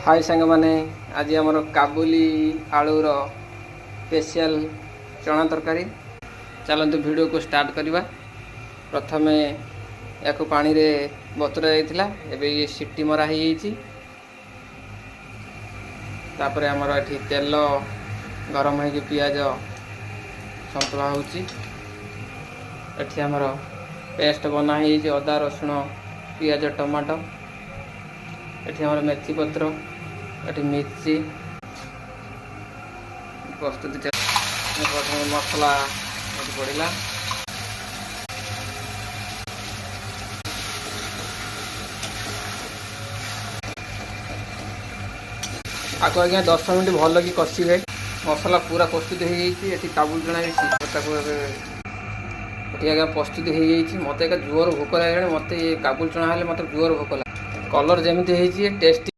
हाय सांग माने आज आमर काबुली आलूर स्पेशल चना तरकारी चलतु वीडियो को स्टार्ट करवा। प्रथम या पानी रे बतुरा जाइथिला एबे ये सिटी मरा हो तापर आमर एठी तेल गरम हो पियाज संतुला होची। एठी आमर पेस्ट बना है अदा रसुण पियाज टमाटो। एठी आमर मेथी पत्र एठी मिर्ची प्रस्तुति प्रथम मसला पड़ा आगे आज्ञा 10 मिनट भल कि कषिबे। मसला पूरा प्रस्तुत हो गई। काबुल चना आज्ञा प्रस्तुत हो गई। मत जोर भोक लगे मत काबुल चना हेल्ले मत जोर भोक लगे। कलर जमी टेस्टी